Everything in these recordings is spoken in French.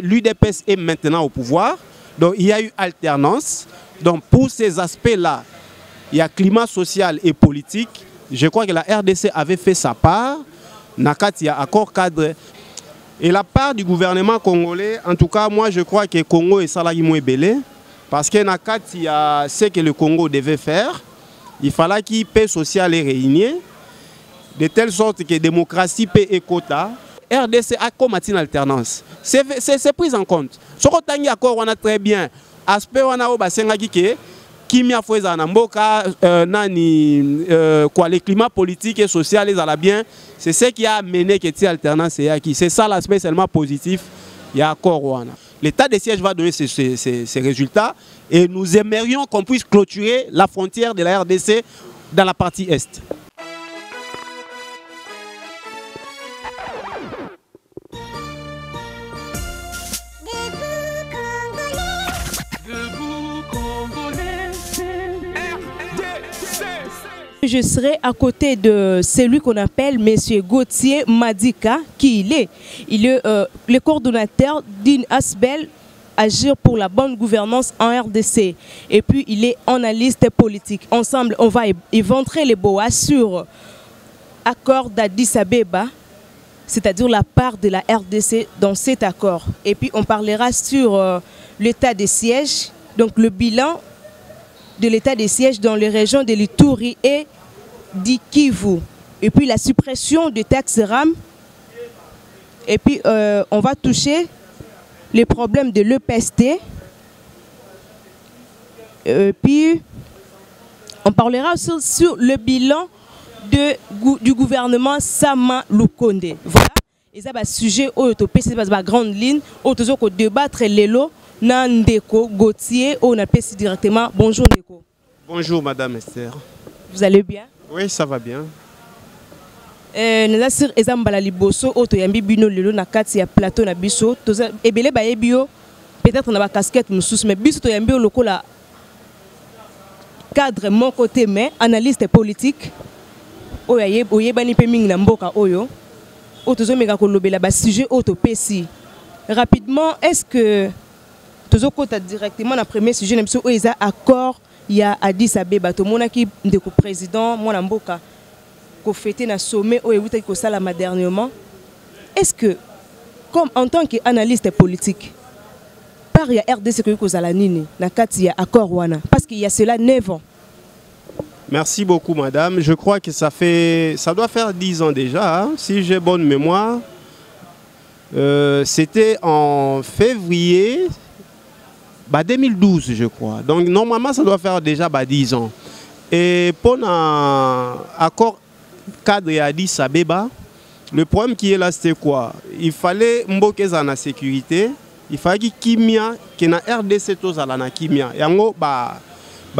L'UDPS est maintenant au pouvoir, donc il y a eu alternance. Donc pour ces aspects-là, il y a climat social et politique. Je crois que la RDC avait fait sa part. Nakat, il y a accord cadre. Et la part du gouvernement congolais, en tout cas, moi je crois que Congo est salarié belé. Parce que Nakat, il y a ce que le Congo devait faire. Il fallait qu'il y ait paix sociale et réunie. De telle sorte que démocratie, paix et quota. RDC a combattu une alternance. C'est pris en compte. Ce qu'on a accord, on a très bien. Aspect, on a obasengaki Kimia Foueza Namboka, les climats politiques et sociaux, les ala bien. C'est ce qui a amené que cette alternance est acquis. C'est ça l'aspect seulement positif. Il y a accord. L'état de siège va donner ces résultats et nous aimerions qu'on puisse clôturer la frontière de la RDC dans la partie Est. Je serai à côté de celui qu'on appelle M. Gauthier Madika, qui il est le coordonnateur d'une ASBEL, Agir pour la bonne gouvernance en RDC. Et puis il est analyste politique. Ensemble, on va éventrer les boas sur l'accord d'Addis Abeba, c'est-à-dire la part de la RDC dans cet accord. Et puis on parlera sur l'état des sièges, donc le bilan de l'état des sièges dans les régions de l'Ituri et d'Ikivu. Et puis la suppression de taxes RAM. Et puis on va toucher les problèmes de l'EPST. Et puis on parlera aussi sur le bilan du gouvernement Sama Lukonde. Voilà. Et ça va un sujet où c'est une grande ligne où on va débattre l'élo. Ndeko Gauthier, on appelle directement. Bonjour Ndeko. Bonjour Madame Esther. Vous allez bien? Oui, ça va bien. Nous avons sur Ezambala Liboso, auto yambi bino lelo na kati ya plateau na biso. Ebele ba ebio, peut-être na ba casquette mususu, mais biso to yambi lokola cadre mon côté mais analyste politique. Oyaye oyebani pe mingi na mboka oyo. Otozo meka ko lobela ba sujet auto pesi. Rapidement, est-ce que directement dans le premier sujet, il y a accord, il y a Addis Abeba, tout le monde qui est président, moi Namboka, qui a fêté un sommet, dernièrement. Est-ce que, comme en tant qu'analyste politique, par il y a RDC qui est il y a accord, parce qu'il y a cela 9 ans. Merci beaucoup madame, je crois que ça doit faire 10 ans déjà, hein, si j'ai bonne mémoire. C'était en février 2012, je crois. Donc, normalement, ça doit faire déjà 10 ans. Et pour l'accord cadre et Addis Abeba, le problème qui est là, c'était quoi? Il fallait mboke za na sécurité, il fallait que kimia, que na RDC to za na kimia. Yango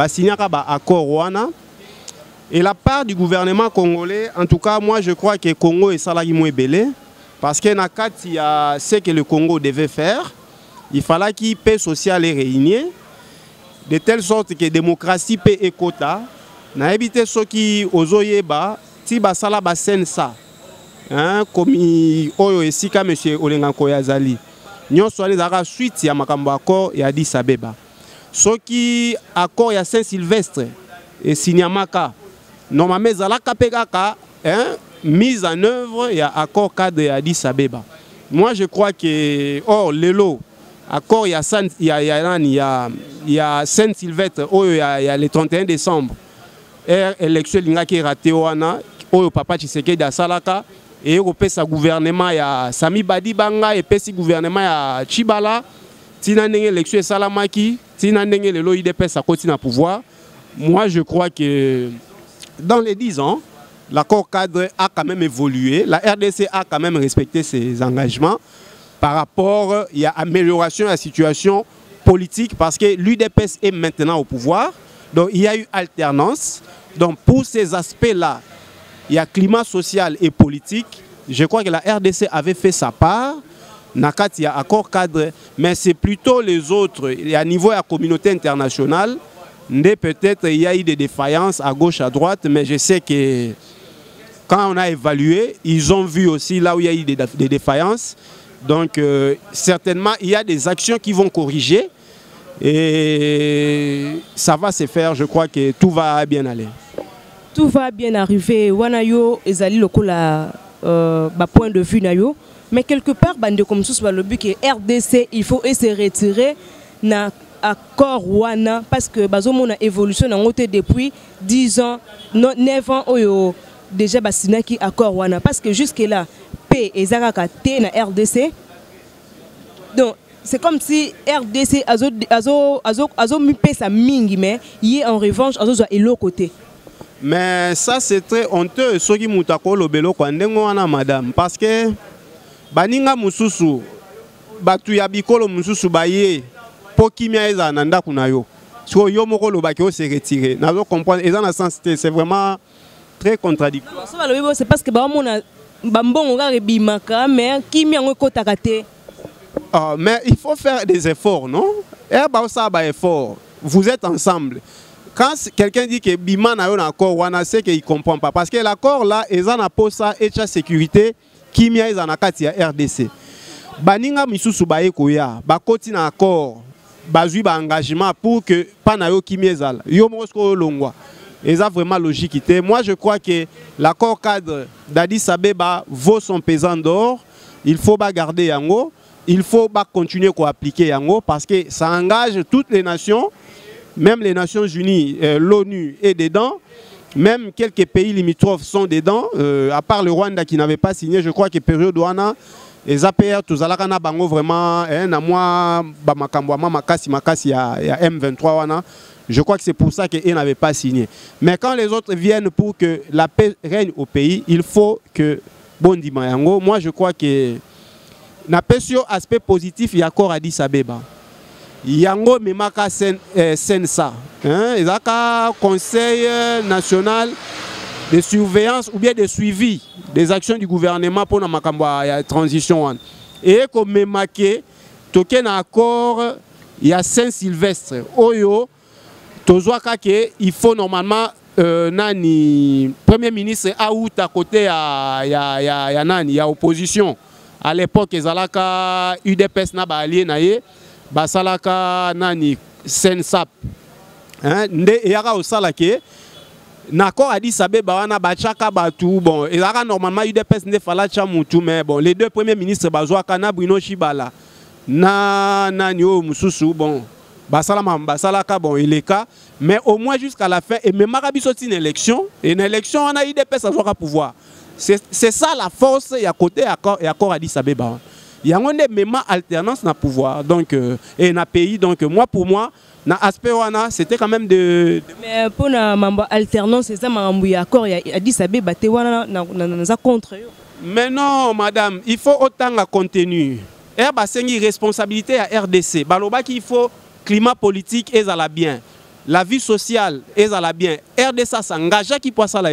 signaka accord wana. Et la part du gouvernement congolais, en tout cas, moi, je crois que Congo est salarié belé. Parce que Nakat, il y a ce que le Congo devait faire. Il fallait qu'il y ait paix sociale et réunie. De telle sorte que démocratie, paix et quota. Na évité ceux qui ozoyeba, si basala basen ça. Comme oyo esika monsieur Olenganko Yazali. Nyon soalé zara suite ya makambo accord ya Addis Abeba. Ceux qui accord ya Saint-Sylvestre et Sinyamaka. Normalement zala kapekaka, mise en œuvre, il y a accord cadre et Addis Abeba. Moi, je crois que, l'élo, accord, il y a Saint-Sylvestre, il y a le 31 décembre. Élection, il y a raté, il papa Tshisekedi à Salaka, et il y a gouvernement, il y a Sami Badibanga, et il gouvernement, il y a Chibala, Tina Nenge, élection, Salamaki, Tina Nenge, le l'OIDPS, à côté du pouvoir. Moi, je crois que dans les 10 ans, l'accord cadre a quand même évolué. La RDC a quand même respecté ses engagements par rapport à l'amélioration de la situation politique parce que l'UDPS est maintenant au pouvoir. Donc il y a eu alternance. Donc pour ces aspects-là, il y a climat social et politique. Je crois que la RDC avait fait sa part. Nakat, il y a accord cadre, mais c'est plutôt les autres. Et à niveau de la communauté internationale, peut-être il y a eu des défaillances à gauche, à droite, mais je sais que quand on a évalué, ils ont vu aussi là où il y a eu des défaillances, Donc certainement il y a des actions qui vont corriger et ça va se faire. Je crois que tout va bien aller. Tout va bien arriver. Wanayo ezali lokola point de vue nayo, mais quelque part bande comme ça le but que RDC il faut se retirer na accord wana parce que bazomo na évolution na ngote depuis 10 ans 9 ans oyo déjà basina ki accord wana parce que jusque là P ezaka té na RDC. Donc c'est comme si RDC azo mi pesa mingi mais yi en revanche azo elo côté. Mais ça c'est très honteux ce qui moutako lobelo kwa ndengo wana madame parce que baninga mususu batu ya bikolo mususu baye po kimia eza nanda kunayo so yo moko lobaki o se retirer nazo comprendre eza na sens c'est vraiment très contradictoire. C'est parce que ba mona bambongo ga rebimaka mais kimia ngo kotaka te. Mais il faut faire des efforts, non? Et ça ba effort. Vous êtes ensemble. Quand quelqu'un dit que Bima n'a un accord, on sait qu'il ne comprend pas. Parce que l'accord là, ils ont posa et la sécurité, qui m'a ils en a katia RDC. Baninga misusu ba ekoya, ba continue accord, ba zui ba engagement pour que panayo qui miezala. Yo mosko longwa. Et ça vraiment logique. Moi je crois que l'accord cadre d'Addis Abeba vaut son pesant d'or. Il faut pas garder yango. Il faut pas continuer à appliquer yango parce que ça engage toutes les nations. Même les Nations Unies, l'ONU est dedans, même quelques pays limitrophes sont dedans, à part le Rwanda qui n'avait pas signé, je crois que période Douana, les APR, tous alakana bango vraiment, na moi, makasi il y a M23 wana, je crois que c'est pour ça qu'ils n'avaient pas signé. Mais quand les autres viennent pour que la paix règne au pays, il faut que Bondi Mayango, moi je crois que na paix sur aspect positif, il y a encore Addis Abeba. Yango memaka sensa, il y a conseil national de surveillance ou bien de suivi des actions du gouvernement pour la transition. Et comme memake, token accord, il y a Saint-Sylvestre. Oyo, tozoaka ke il faut normalement nani premier ministre out à côté ya nani ya opposition. À l'époque, ezalaka UDPS na ba allié naie. Basalaka nani sensap nde yaka osala ke nako Addis Abeba wana bachaka batu bon ezaka normalement UDPS nde fala cha mutu mais bon les deux premiers ministres bazwaka na Bruno Chibala na nani o mususu bon basalaka bon il est cas mais au moins jusqu'à la fin et même biso une élection et une élection on a UDPS azwaka pouvoir c'est ça la force ya côté accord Addis Abeba. Il y a une alternance dans le pouvoir donc, et dans le pays. Donc moi, pour moi, dans l'aspect c'était quand même de... Mais pour l'alternance, c'est ça, il y a accord, il y a dit ça, contre. Mais non, madame, il faut autant de contenu. C'est une responsabilité à RDC. Il faut climat politique et ça la bien. La vie sociale et ça la bien. RDC s'engage qui peut ça la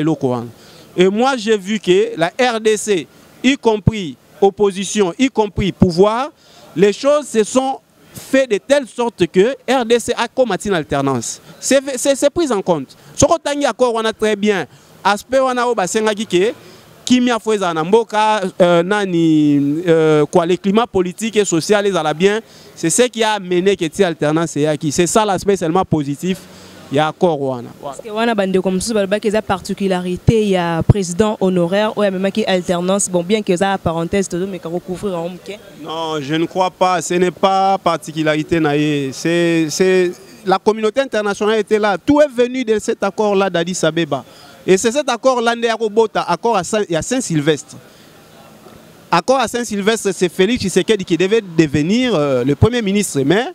et moi, j'ai vu que la RDC, y compris opposition, y compris pouvoir, les choses se sont faites de telle sorte que RDC a combattu une alternance. C'est pris en compte. Ce qu'on a accord, on a très bien. Aspect on a au bassin qui m'a fait un mboka nani quoi les climats politiques et sociaux les a bien. C'est ce qui a amené que cette alternance est acquis. C'est ça l'aspect seulement positif. Il y a accord wana. Parce que wana bande comme ça balba qu'il y a particularité, il y a président honoraire ou même qui alternance bon bien que ça parenthèse tout mais qu'on recouvrir en OK. Non, je ne crois pas, ce n'est pas particularité naïe, c'est la communauté internationale était là, tout est venu de cet accord là d'Addis Abeba. Et c'est cet accord là accord à Saint-Sylvestre. Accord à Saint-Sylvestre, c'est Félix Tshisekedi qui devait devenir le premier ministre mais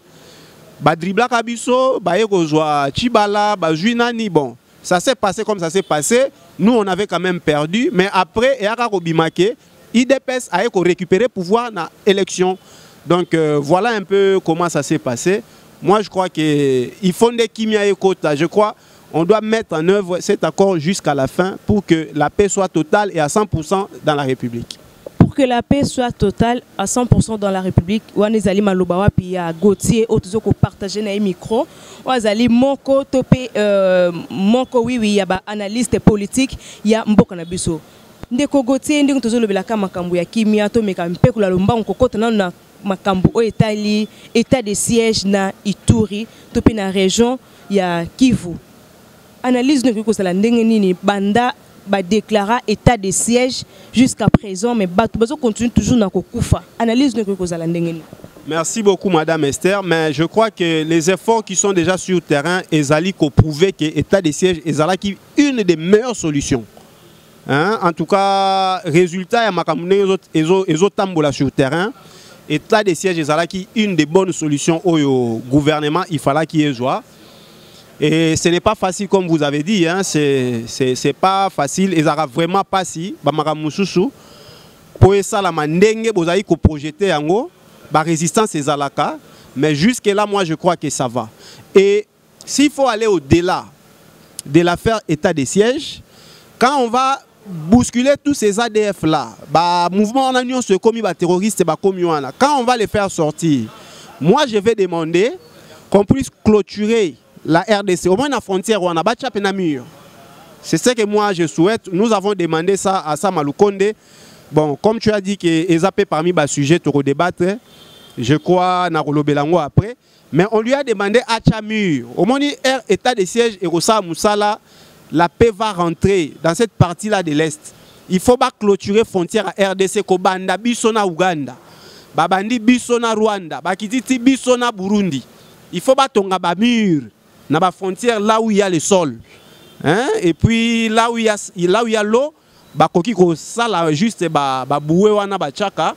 Badribla Kabiso, Bayekozwa, Chibala, Bajuinani, bon, ça s'est passé comme ça s'est passé. Nous, on avait quand même perdu, mais après, Yaka Robimake, IDPS a récupéré le pouvoir dans l'élection. Donc voilà un peu comment ça s'est passé. Moi, je crois qu'il faut des Kimia et Kota. Je crois qu'on doit mettre en œuvre cet accord jusqu'à la fin pour que la paix soit totale et à 100% dans la République. Pour que la paix soit totale à 100% dans la République, Wanezali Malobawa puis ya Gauthier autres ko partager na micro, Wanezali Moko topé Moko oui il y a ba analyste politique, il y a Mboka na biso. ndeko Gauthier ndenge tozolobelaka makambo ya kimia to meka mpe kula lomba nkokota na makambo o etali état de siège na Ituri to pe na région ya Kivu. Analyse ne ko sala ndenge nini banda ba déclara état de siège jusqu'à présent mais bato continue toujours na kokufa. Analyse ne ko sala ndenge nini. Merci beaucoup Madame Esther, mais je crois que les efforts qui sont déjà sur le terrain ezali ko prouver que état de siège ezalaki une des meilleures solutions. Hein? En tout cas, résultat, il y a tambola sur le terrain. État de siège, c'est une des bonnes solutions au gouvernement. Il fallait qu'il y ait joie. Et ce n'est pas facile, comme vous avez dit. Hein? C'est pas facile. Et ça vraiment pas si. Pour ça, la mandenge, vous avez projeté en la résistance est alaka. Mais jusque-là, moi, je crois que ça va. Et s'il faut aller au-delà de l'affaire état de siège, quand on va bousculer tous ces ADF là, mouvement en union se commis terroriste, quand on va les faire sortir, moi je vais demander qu'on puisse clôturer la RDC, au moins la frontière où on a mur. C'est ce que moi je souhaite. Nous avons demandé ça à Sama Lukonde. Bon, comme tu as dit que EZAP parmi les sujets pour débattre, je crois Narolo Belango après, mais on lui a demandé à Chamur, au moins état de siège et Rosa Moussala. La paix va rentrer dans cette partie-là de l'Est. Il faut pas clôturer frontière à RDC, Kobanda, Bissona, Ouganda, Babandi, Bissona, Rwanda, Bakititi, Bissona, Burundi. Il faut pas tomber à mur, dans la frontière là où il y a le sol. Hein? Et puis là où il y a l'eau, Bakoki, ça là juste Baboué, Wana, Bachaka,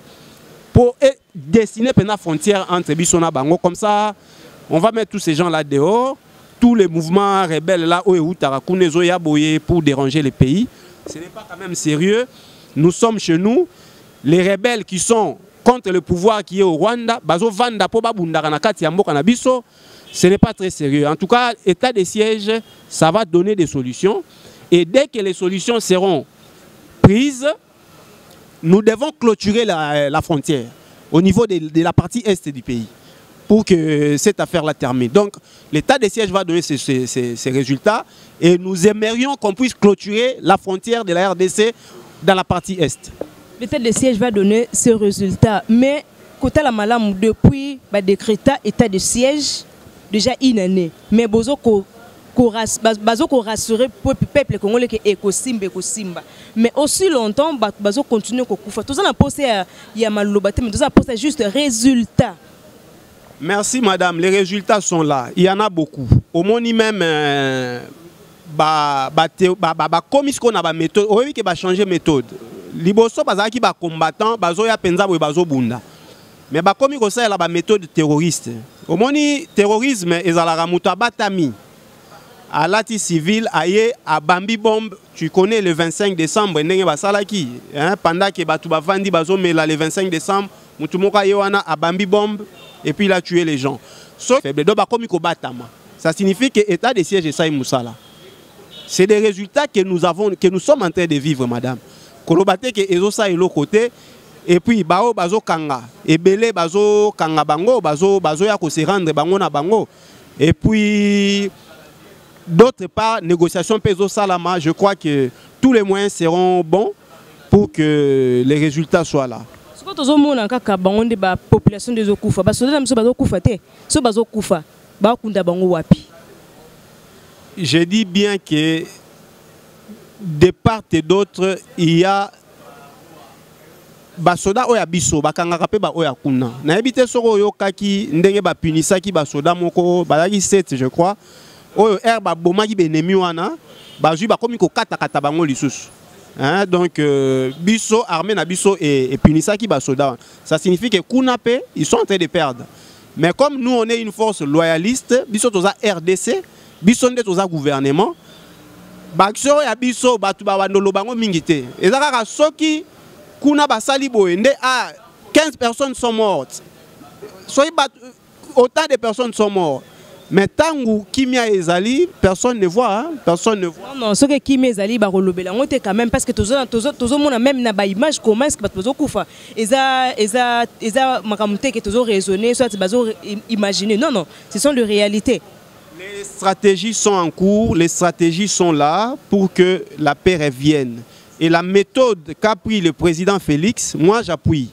pour dessiner la frontière entre Bissona et Bango. Comme ça, on va mettre tous ces gens là dehors. Tous les mouvements rebelles là pour déranger les pays. Ce n'est pas quand même sérieux. Nous sommes chez nous. Les rebelles qui sont contre le pouvoir qui est au Rwanda, ce n'est pas très sérieux. En tout cas, état de siège, ça va donner des solutions. Et dès que les solutions seront prises, nous devons clôturer la frontière au niveau de la partie est du pays, pour que cette affaire-là termine. Donc, l'état de siège va donner ces résultats et nous aimerions qu'on puisse clôturer la frontière de la RDC dans la partie est. L'état de siège va donner ces résultats, mais côté la malam depuis le décret état de siège déjà une année, mais bozo ko rassurer le peuple congolais que Simba. Mais aussi longtemps bazo continuer ko kufa. Tout ça n'a posé ya malobate, mais tout ça posé juste résultat. Merci madame, les résultats sont là, il y en a beaucoup. Au moins même comme ce qu'on a méthode, oui que va changer méthode. Liboso bazaki ba combattant, bazo ya penza bo bazo bunda. Mais comme il y a la méthode terroriste. Au moins terrorisme ezalaka muta batami. À l'ati civil aye à Bambi Bombe, tu connais le 25 décembre ndenge basalaki, hein, pendant que batu bavandi bazo mela le 25 décembre, mutu moka yewana à Bambi Bombe. Et puis il a tué les gens. Ça signifie que l'état de siège est ça Moussala. C'est des résultats que nous sommes en train de vivre, madame. Kolobate que ezosa est l'autre côté. Et puis bao bazo kanga, ebele bazo kanga bango, bazo ya ko se rendre bango na bango. Et puis d'autre part, négociation peso salama, je crois que tous les moyens seront bons pour que les résultats soient là. La population de Zokufa, je dis bien que de part et d'autre, il y a basoda oya biso bakangaka pe ba oya kuna. Na ebite soko yo kaki ndenge ba punisaki basoda moko balaki 7 je crois. Oyo ba bomaki benemi wana bazui ba komi ko kata kata bango lisusu. Hein, donc, biso, armée na biso et punisaki basoda. Ça signifie que Kunape, ils sont en train de perdre. Mais comme nous, on est une force loyaliste, biso toza RDC, biso nde toza gouvernement, bakso ya biso batu ba wandolo bango mingite. Et ça soki kuna basali boende à 15 personnes sont mortes. Soyez autant de personnes sont mortes. Mais tant que Kimia Ezali, personne ne voit, hein? Personne ne voit. Non, ce que Kimia Ezali, on est quand même parce que tous les même na image comment est-ce que bazo kufa. Eza makamute que toujours raisonner, soit bazo imaginer. Non, ce sont les réalités. Les stratégies sont en cours, les stratégies sont là pour que la paix revienne. et la méthode qu'a pris le président Félix, moi j'appuie.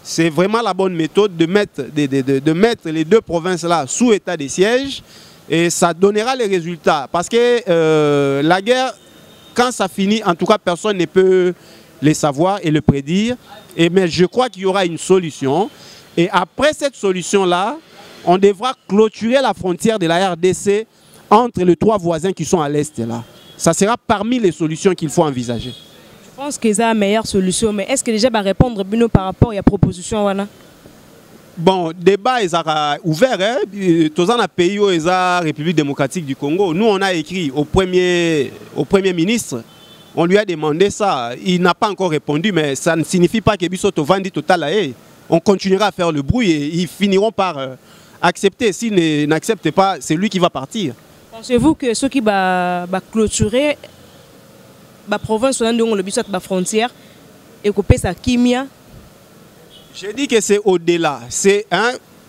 C'est vraiment la bonne méthode de mettre, les deux provinces-là sous état de siège et ça donnera les résultats. Parce que la guerre, quand ça finit, en tout cas personne ne peut le savoir et le prédire. Mais je crois qu'il y aura une solution. Et après cette solution-là, on devra clôturer la frontière de la RDC entre les trois voisins qui sont à l'est là. Ça sera parmi les solutions qu'il faut envisager. Je pense que c'est la meilleure solution, mais est-ce que déjà va répondre Bino par rapport à la proposition wana? Bon, débat est ouvert. Tous en pays où la République démocratique du Congo, nous on a écrit au premier ministre, on lui a demandé ça. Il n'a pas encore répondu, mais ça ne signifie pas que Bisoto Vandi total. On continuera à faire le bruit et ils finiront par accepter. S'ils n'acceptent pas, c'est lui qui va partir. Pensez-vous que ceux qui va clôturer la province où le bisou la frontière et couper sa kimia? Je dis que c'est au-delà. C'est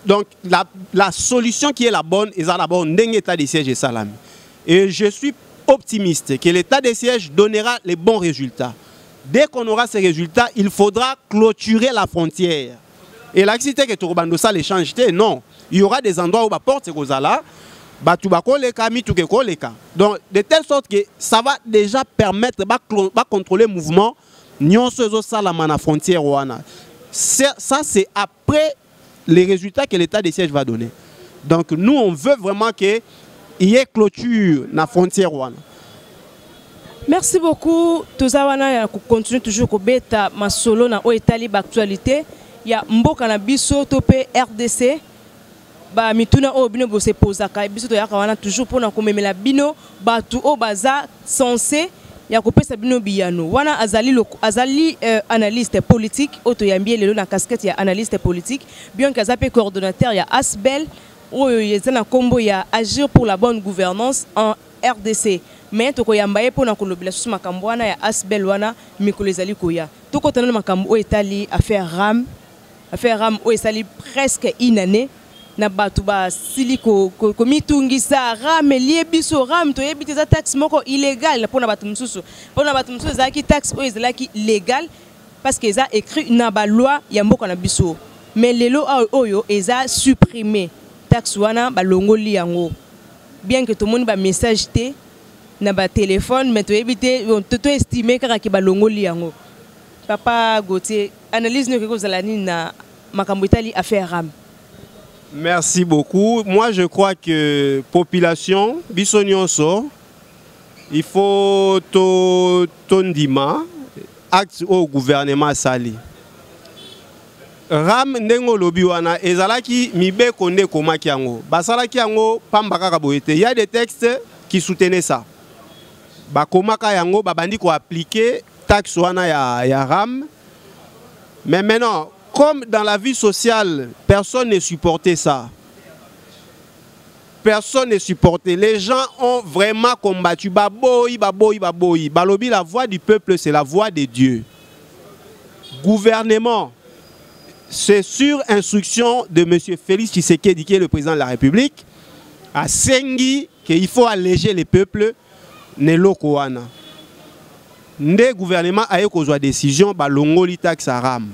donc la solution qui est la bonne, est d'abord un état de siège et salam. Et je suis optimiste que l'état de siège donnera les bons résultats. Dès qu'on aura ces résultats, il faudra clôturer la frontière. Et là, si que Tourobando ça l'échange, non. Il y aura des endroits où la porte est là. Donc, de telle sorte que ça va déjà permettre de contrôler le mouvement à la frontière. Ça, c'est après les résultats que l'état de siège va donner. Donc, nous, on veut vraiment qu'il y ait clôture dans la frontière. Merci beaucoup. Tout ça, on continue toujours à ma solo dans l'actualité. Il y a Mboka na biso topé RDC. Ba mituna o bino bo se posaka biso to yaka wana toujours pona komemela bino batu o baza censé ya kopesa bino biyano wana azali analyste politique oto yambie lelo na casquette ya analyste politique bien kazape coordonnateur ya Asbel o yezana kombo ya agir pour la bonne gouvernance en RDC mais to koyamba ye pona kolobela susu makambo wana ya Asbel wana mikolo ezali koya to kotana makambo o etali affaire RAM o esali presque une année. Na batu ba siliko komitungisa RAM lié biso RAM to yebite za taxe moko illégal pour na batu mususu za ki taxe o ezala ki légal parce que ça écrit na ba loi ya mboka na biso mais lelo oyo eza supprimer taxe wana ba longoli yango bien que tout le monde ba message té na ba téléphone mais to yebite to estimer kaka ki ba longoli yango. Papa Gauthier, analyse ne ko zalani na makambo itali affaire RAM. Merci beaucoup. Moi, je crois que population, bisonyonso, il faut tondima, acte au gouvernement sali. Ram ndengo lobi wana ezalaki mibe konde komaki yango. Basalaki yango pambaka kaboyete. Il y a des textes qui soutenaient ça. Ba komaka yango babandi ko appliquer taxe wana ya Ram. Mais maintenant comme dans la vie sociale, personne ne supportait ça. Personne ne supportait. Les gens ont vraiment combattu. Baboyi. Balobi, la voix du peuple, c'est la voix de Dieu. Gouvernement, c'est sur instruction de M. Félix Tshisekedi, qui est le président de la République, à Sengi, qu'il faut alléger les peuples. Nelo Koana. Le gouvernement a eu une décision, balongoli taxe Ram.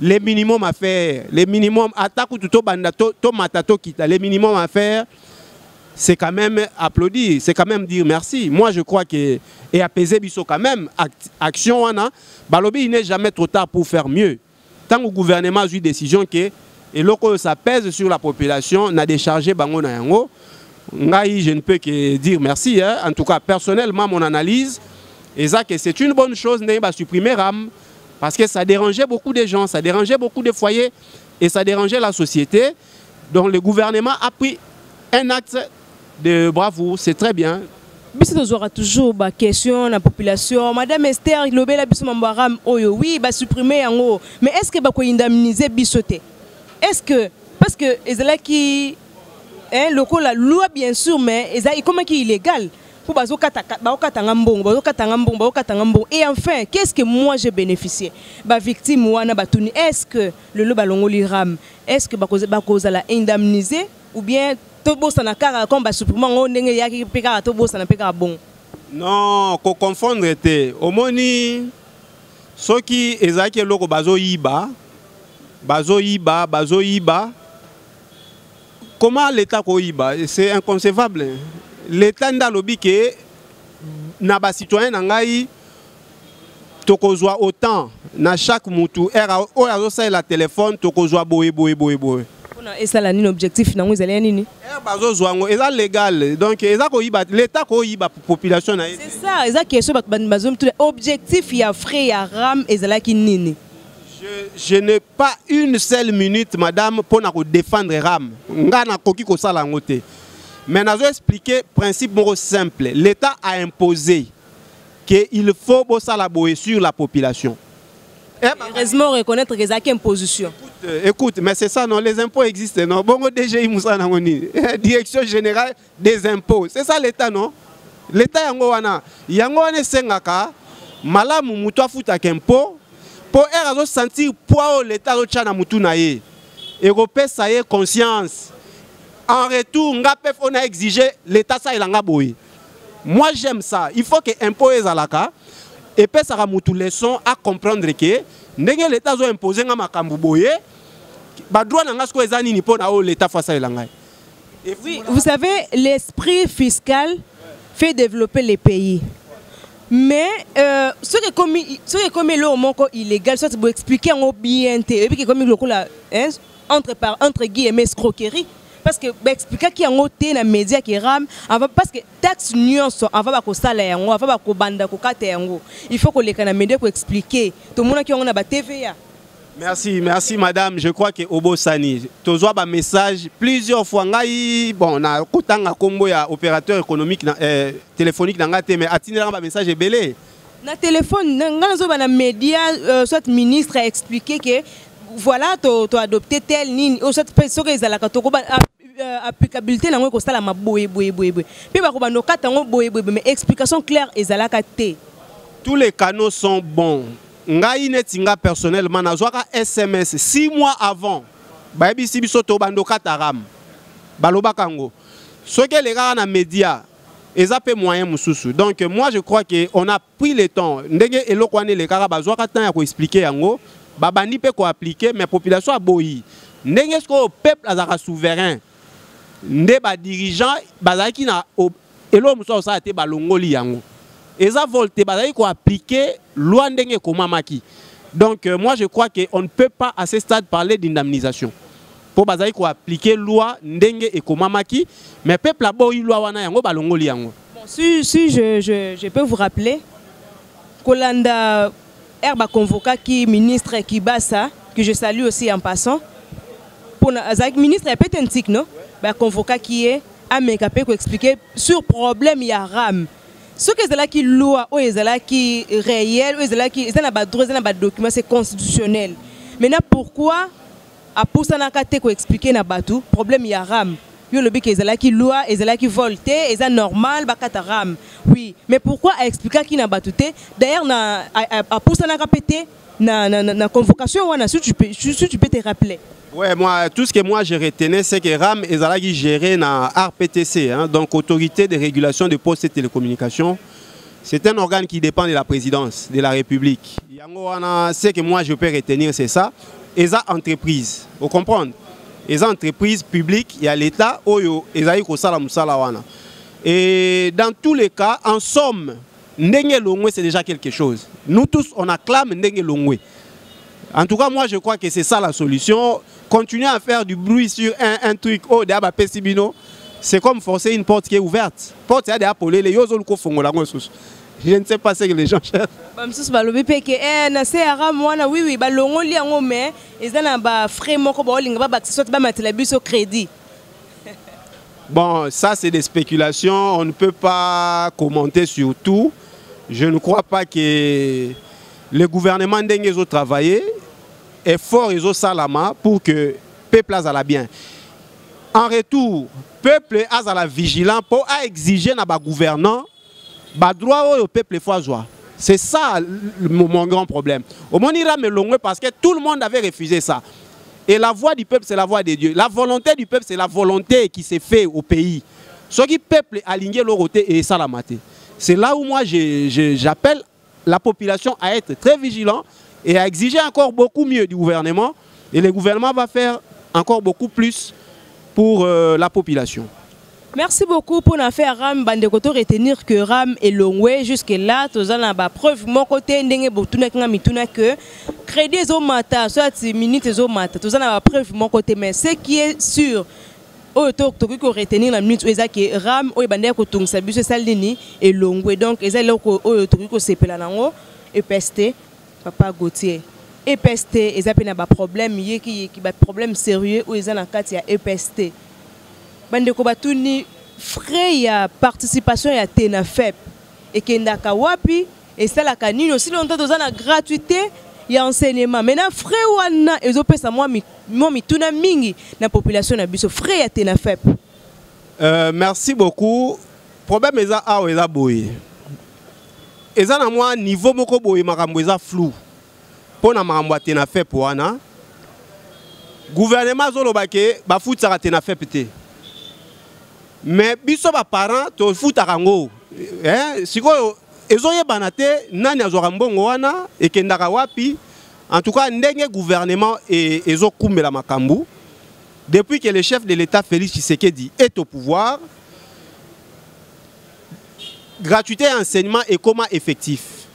Les minimums à faire, les minimums attaque les minimums à faire, c'est quand même applaudir, c'est quand même dire merci. Moi je crois que et apaiser biso quand même action wana, balobi il n'est jamais trop tard pour faire mieux. Tant que le gouvernement a eu décision que et lorsque ça pèse sur la population, n'a déchargé bango na yango, ngai je ne peux que dire merci. En tout cas personnellement mon analyse est que c'est une bonne chose de supprimer RAM. Parce que ça dérangeait beaucoup de gens, ça dérangeait beaucoup de foyers et ça dérangeait la société. Donc le gouvernement a pris un acte de bravoure, c'est très bien. Nous aura toujours des questions la population. Madame Esther, oui, va supprimer en haut. Mais est-ce que va indemniser bisoté? Est-ce que parce que qui la loi bien sûr, mais comment qui est illégal? Et enfin, qu'est-ce que moi j'ai bénéficié? Victime est-ce que le lobalongoli ram, est-ce que bakoza la indemniser ou bien tout beau ça n'a qu'à comme supprimer on n'est yaki peka tout beau ça n'a pas bon. Non, ko confondre te. Omoni soki ezaki eloko bazo yiba. Comment l'État ko yiba? C'est inconcevable. L'État nda lobi ke na ba citoyen nangai tokozwa autant na chaque mutu era o azo sa la téléphone tokozwa boye. Et ça là ni objectif nango ezali nini? Bazo zwango eza légal. Donc eza ko yiba l'État ko yiba population na. C'est ça, eza question bazo tout objectif ya frais ya ram ezala ki nini? Je n'ai pas une seule minute, madame, pour défendre RAM. Mais nous expliquer le principe simple. L'État a imposé qu'il faut bosser sur la population. Heureusement, reconnaître les acquis imposition. Écoute, mais c'est ça, non, les impôts existent. Non, bon, DGI, Direction générale des impôts. C'est ça l'État, non? L'État, Yangoana, Sengaka, Malamu, Moutoua, Foutak, impôt. Pour sentir poids l'État de Moutouna et Européen ça y est conscience. En retour, on a exigé l'État ça il a boy. Moi j'aime ça. Il faut que impose à la cas et puis ça ramoutou leçon à comprendre que l'État a imposé à makambu boye. Ba droit na ngasko ezani ni pona o l'État face à l'angai. Oui, vous savez l'esprit fiscal fait développer les pays. Mais ce qui est comme le illégal, soit pour expliquer en bien et puis comme le entre guillemets escroquerie parce que expliquer qui en côté na média qui ram parce que taxe nuance on va pas salaire on va pas ko banda ko katengo il faut que les kana média pour expliquer tout le monde qui on a ba TVA. Merci madame, je crois que Obo Sani tozoa ba message plusieurs fois ngai bon na kotanga kombo ya opérateur économique téléphonique na ngate mais atinela ba message ebele na téléphone nga zo ba na média soit ministre a expliqué que voilà tu adopté tel ni soit personne que ezalaka to ko ba applicabilité na ngo ko sala maboye boye puis ba ko ba no katango boye mais explication claire ezalaka te. Tous les canaux sont bons. Ngai netinga personnellement nazwaka SMS 6 mois avant bayebi sibiso to bandoka taram baloba kango soki les gars na média eza pe moyen mususu donc moi je crois que on a pris le temps ndenge eloko ane les gars bazwaka temps ya ko expliquer yango babandi pe ko appliquer mais population aboyi ndenge sko peuple azaka souverain nde ba dirigeant bazaki na elo muso sa te balongoli yango eza volte bazaki ko appliquer loi ndenge komamaki. Donc moi je crois qu'on ne peut pas à ce stade parler d'indemnisation. Pour bazaki ko appliquer loi ndenge et komamaki mais peuple a boyi loi wana yango balongoli yango. Bon, si je peux vous rappeler Kolanda Herba convoca qui ministre Kibasa que je salue aussi en passant pour ministre Petentik non ba convoca qui est à Mekapé pour expliquer sur problème ya ram. Ce que c'est là qui loi ou est là qui réel ou est là qui est na droit na document c'est constitutionnel. Maintenant pourquoi à pour ça na kate ko expliquer na batu problème ya ram. Yo le bi que est là qui loi est là qui volte est ça normal ba kata ram. Oui, mais pourquoi à expliquer qui na batuté d'ailleurs na à pour ça na kapete na convocation wana si tu peux te rappeler. Ouais, moi, tout ce que moi je retenais, c'est que RAM est géré dans RPTC, hein, donc Autorité de régulation des postes et télécommunications. C'est un organe qui dépend de la présidence de la République. Ce que moi je peux retenir, c'est ça. Et ça, entreprise, vous comprenez? Et ça, entreprise publique, il y a l'État, et dans tous les cas, en somme, Ndenge Longwe, c'est déjà quelque chose. Nous tous, on acclame Ndenge Longwe. En tout cas, moi, je crois que c'est ça la solution. Continuer à faire du bruit sur un truc, oh, c'est comme forcer une porte qui est ouverte. Porte, c'est appelé les je ne sais pas ce que les gens cherchent. Bon, ça, c'est des spéculations. On ne peut pas commenter sur tout. Je ne crois pas que le gouvernement d'Engezo a travaillé. Effort et salama pour que le peuple soit bien. En retour, le peuple est vigilant pour exiger na gouvernant droit au peuple joie. C'est ça mon grand problème. Au moins il me longue parce que tout le monde avait refusé ça. Et la voix du peuple c'est la voix de Dieu. La volonté du peuple c'est la volonté qui s'est faite au pays. Ce qui peuple aligné le côté et salamate. C'est là où moi j'appelle la population à être très vigilant et à exiger encore beaucoup mieux du gouvernement. Et le gouvernement va faire encore beaucoup plus pour la population. Merci beaucoup pour nous faire Ram Bandekoto retenir que Ram est longé jusque là. Tous en a preuve mon côté ndenge botuna nga mituna que crédit zo mata soit minutes zo mata. Tous en a preuve mon côté mais ce qui est sûr au to ko retenir la minute eza que Ram o bande ko tungsa biso salini et longé donc eza loko o to ko sepela nango EPST Papa Gauthier. EPST eza pe na ba problème qui ba problème sérieux ou eza na kati ya EPST. Bandeko batuni frais ya participation ya TENAFEP et kendaka wapi et ça la kanino si longtemps dans la gratuité ya enseignement maintenant frais wana ezopesa moi mituna mingi na population na biso frais ya TENAFEP. Merci beaucoup. Problème eza a eza boye. Eza na moi niveau moko boye makambo eza flou. Pona makambo ya TENAFEP wana gouvernement zolobake ba futsa TENAFEP te. Mais biso ba parents to futa rango sikoyo ezoye banate nani azora mbongo wana ekendaka wapi en tout cas ndenge gouvernement et ezokumbela makambu depuis que le chef de l'État Félix Tshisekedi est au pouvoir. Gratuité et enseignement est comment effectif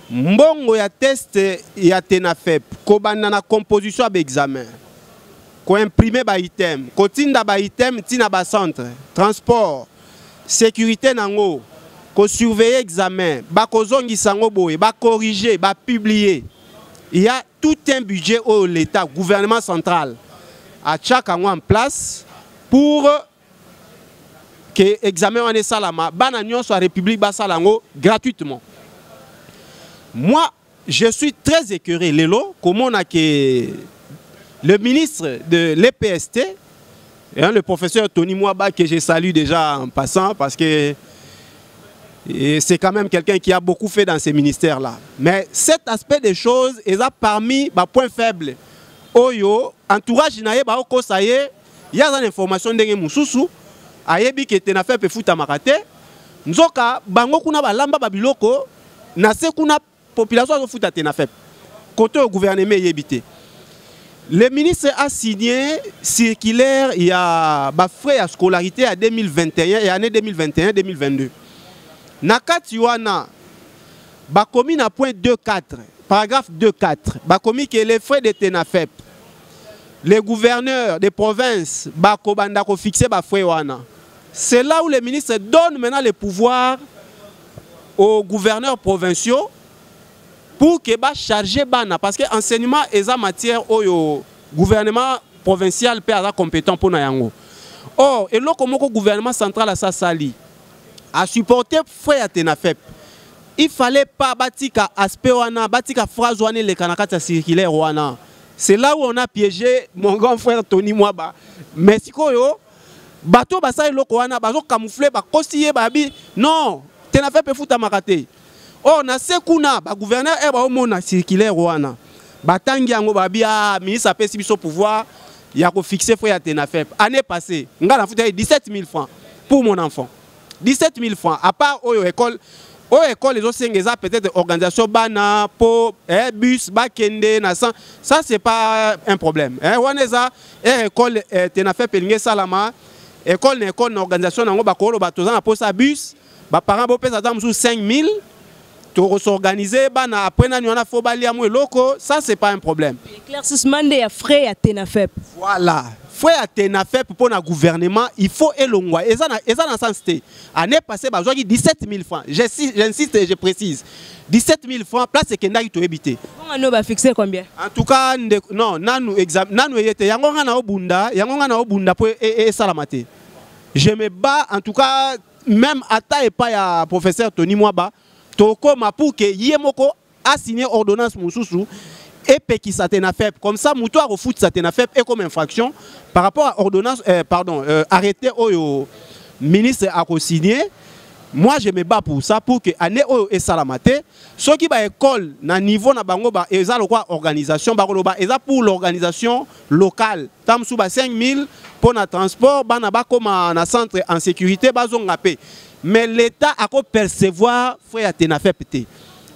mbongo ya test ya TENAFEP kobanda na composition ba examen ko imprimer ba item, ko tinda ba item tina ba centre, transport, sécurité nango, ko surveiller examen, ba ko zongisa ngo boye, ba corriger, ba publier. Il y a tout un budget au l'État, gouvernement central, à chaque en place pour que examen en salama, bananion soit république ba salango gratuitement. Moi, je suis très écœuré, Lélo, comment on a que le ministre de l'EPST, le professeur Tony Mwaba, que je salue déjà en passant, parce que c'est quand même quelqu'un qui a beaucoup fait dans ces ministères-là. Mais cet aspect des choses est là parmi les points faibles. Oyo, entourage naye ba oko saye, il y a une information de mususu, ayebi ke TENAFEP futa makate, nzoka bango kuna balamba babiloko, na se kuna population futa TENAFEP. Côté au gouvernement yebité. Le ministre a signé circulaire il y a frais à scolarité à 2021 et année 2021-2022. Nakati wana bakomi na point 2.4, paragraphe 2.4, bakomi que les frais de TENAFEP, les gouverneurs des provinces bakobanda ko fixer ba frais wana. C'est là où le ministre donne maintenant le pouvoir aux gouverneurs provinciaux pour que ba charger bana parce que enseignement est en matière au gouvernement provincial peut être compétent pour na yango. Or et là comme gouvernement central à sa sali a supporté frais à TENAFEP. Il fallait pas batika aspect wana batika phrase wana le kanakata circulaire wana. C'est là où on a piégé mon grand frère Tony Mwaba. Mais sikoyo bato basa eloko wana bazo camoufler ba kosiller babi non TENAFEP futa makate. Oh, na sekuna ba gouverneur e ba omona circulaire wana. Batangi yango babi a ministre apesi biso pouvoir ya ko fixer frais à TENAFEP. Année passée, nga na futa 17 000 francs pour mon enfant. 17 000 francs à part oyo école les autres sengeza peut-être organisation bana po bus bakende na ça c'est pas un problème. Waneza école TENAFEP elinge salama école na organisation nango bakolo batoza na posa bus ba parents bo pesa za musu 5 000 to s'organiser bana après na nyona fo balia mo loko ça c'est pas un problème. Éclaircissement des frais à TENAFEP. Voilà. Frais à TENAFEP pour le gouvernement, il faut élongwa. Et ça dans sens té. Année passée, bah, j'ai 17 000 francs. J'insiste et je précise. 17 000 francs, place c'est qu'il y a tout évité. On va fixer combien? En tout cas, non, nanu yete. Yangonga na obunda pour et salamate. Je me bats, en tout cas, même à ta et pas ya professeur Tony Mwaba, toko ma pour que yemoko a signé ordonnance mususu. Et qui sa TENAFEP comme ça moutoir au foot sa TENAFEP est comme infraction par rapport à ordonnance arrêté au ministre a signé. Moi je me bats pour ça pour que année et salamate ceux qui ba école na niveau na bango ba eza lokwa organisation ba koloba eza pour l'organisation locale tamsu ba 5 000 pour na transport bana ba comme na centre en sécurité bazonga pe mais l'État a qu'à percevoir frère Atenafep.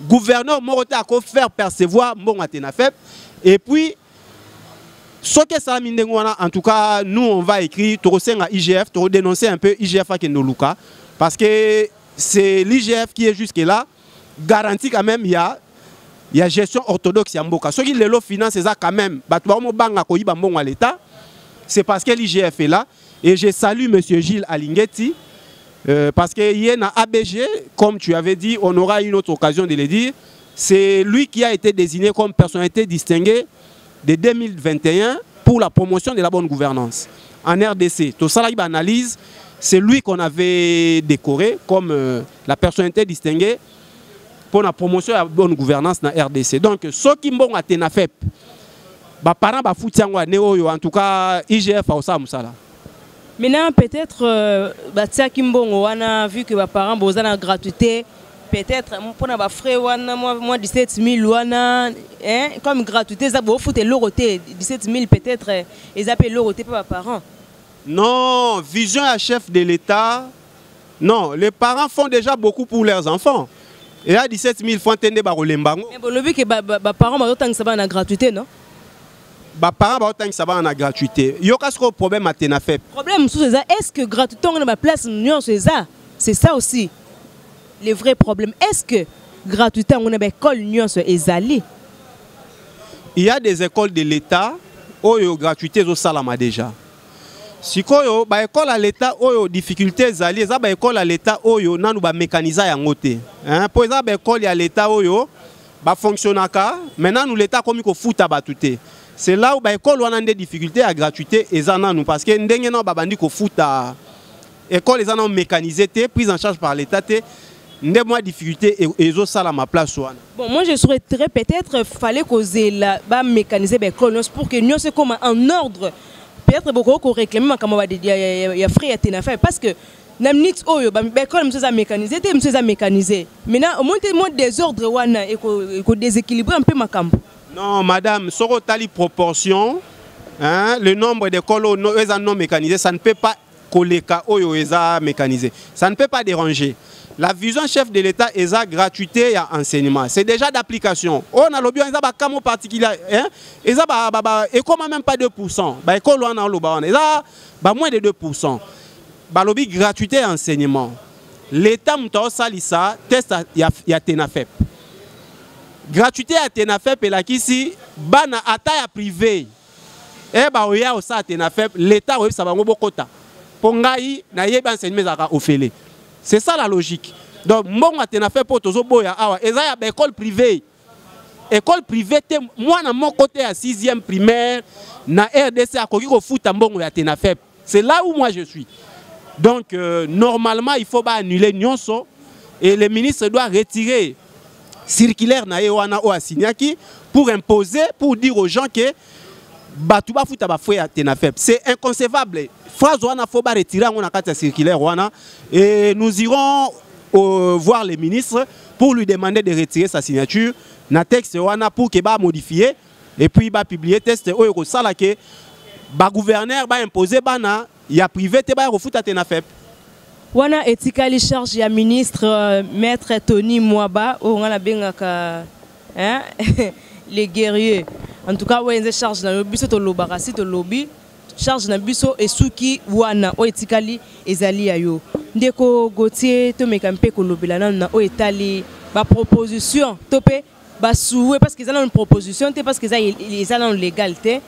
Gouverneur Moroté a qu'à faire percevoir mon Atenafep. Et puis, ce que ça a en tout cas, nous on va écrire, à IGF, pour dénoncer un peu IGF à Kenoluka, parce que c'est l'IGF qui est jusque-là, garantit quand même, il y a gestion orthodoxe Yamboka. Ceux qui les financent, c'est ça quand même. L'État, c'est parce que l'IGF est là. Et je salue M. Gilles Alinguetti, parce qu'il y a un ABG, comme tu avais dit, on aura une autre occasion de le dire. C'est lui qui a été désigné comme personnalité distinguée de 2021 pour la promotion de la bonne gouvernance en RDC. Tout ça, analyse, c'est lui qu'on avait décoré comme la personnalité distinguée pour la promotion de la bonne gouvernance dans RDC. Donc, ceux qui m'ont atteint à FEP, les parents en tout cas, IGF a aussi ça. Maintenant, peut-être, on a vu que les parents ont une gratuité. Peut-être, pour les frères, moi 17 000, comme gratuité, ça va foutre l'euroté. 17 000, peut-être, ils appellent l'euroté pour les parents. Non, vision à chef de l'État. Non, les parents font déjà beaucoup pour leurs enfants. Et là, 17 000 francs, ils ont des mbango. Mais le but que les parents ont une gratuité, non? Les parents ont une gratuité. Il y a un problème à Tenafep. Le problème, c'est est-ce que gratuité, on a ma place, c'est ça aussi. Le vrai problème, est-ce que gratuité, on a une école nuance ezali? Il y a des écoles de l'État où il y a gratuité au salama déjà. Si il y a école à l'État où il y a difficulté ezali, il y a école à l'État où il y a un mécanisme à côté. Pour exemple, école à l'État où il y a fonctionne maintenant nous l'État comme il faut foutre à batouté. C'est là où l'école a des difficultés à gratuité et parce que nous avons foot à l'école les ont mécanisé prise en charge par l'État. Des moins difficultés et ils ont ça à ma place. Bon, moi je souhaiterais peut-être fallait causer la mécaniser l'école pour que nous c'est comme en ordre. Peut-être beaucoup qu'on réclame comme il y a frère Atenafep parce que namnit oyo l'école monsieur ça mécanisé monsieur ça mécanisé. Maintenant au moins désordre wana et qu'on déséquilibrer un peu ma camp. Non madame, sur tali proportion, le nombre d'écoles non mécanisées, ça ne peut pas coller oyo mécanisé. Ça ne peut pas déranger. La vision chef de l'État est la gratuité et enseignement. C'est déjà d'application. On a le bien, ils ont particulier. Et comme même pas 2%. L'école, on a moins de 2%. Balobi gratuité et enseignement. L'État m'a salissa test y a Tenafep. Gratuité à Tenafep et là qui bana ataille privé. Et bah oya osa Tenafep l'État oui ça va beaucoup ta. Pongai na yeba enseignement zaka ofele. C'est ça la logique. Donc mon Atenafep pour tozo boya awa ezaya ba école privée. École privée moi na mon côté à 6e primaire na RDC a koki ko futa mbongo ya Tenafep. C'est là où moi je suis. Donc normalement il faut pas annuler nyonso et le ministre doit retirer circulaire na wana o asignaki pour imposer pour dire aux gens que batuba futa ba frère Tenafep. C'est inconcevable. Phrase wana faut pas retirer on a carte circulaire wana et nous irons voir les ministres pour lui demander de retirer sa signature na texte wana pour que ba modifier et puis ba publier texte o ko sala que ba gouverneur ba imposer bana ya privé te ba refuta Tenafep. Wana etikali charge ya ministre maître Tony Mwaba on a bengaka les guerriers. En tout cas ouais charge na biso to lobaka si to lobby charge na biso esuki wana o etikali ezali ayo. Ndeko Gauthier to mekampe ko lobela na o etali ba proposition topé ba souhait parce qu'ils ont une proposition parce qu'ils ont une légalité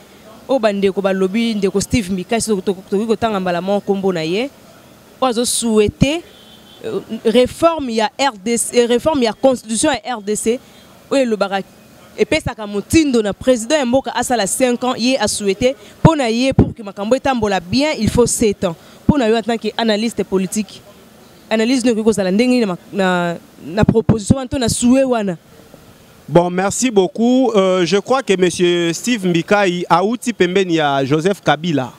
o bandeko ba lobby ndeko Steve Mika to ko tanga mbala mon kombo na ye. Ozo souhaiter réforme ya RDC réforme ya constitution ya RDC oyo le barak et puis ça comme tindo na président mboka asala 5 ans yé a souhaité pour na yé pour que makambo etambola bien il faut 7 ans pour na yo en tant que analyste politique analyse no ko sala ndenge na proposition anto na souhait wana. Bon, merci beaucoup. Je crois que M. Steve Mbikai a outi pembeni à Joseph Kabila.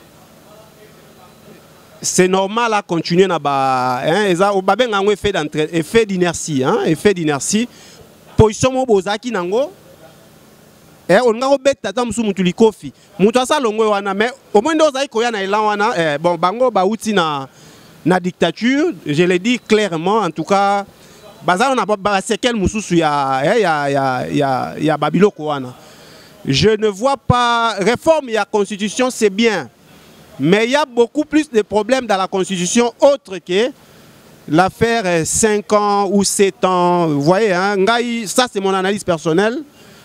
C'est normal à continuer na ba au babeng un effet d'inertie effet d'inertie position mo bozaki nango on nga obeta ta musu mutuli kofi mutu asa longwe wana mais au moins ndoza iko ya na elan wana bon bango ba uti na la dictature, je l'ai dit clairement, en tout cas, on a pas quel Moussous il y a Babilo Kouana. Je ne vois pas réforme, il y a constitution, c'est bien. Mais il y a beaucoup plus de problèmes dans la constitution autre que l'affaire 5 ans ou 7 ans. Vous voyez, hein, ça c'est mon analyse personnelle.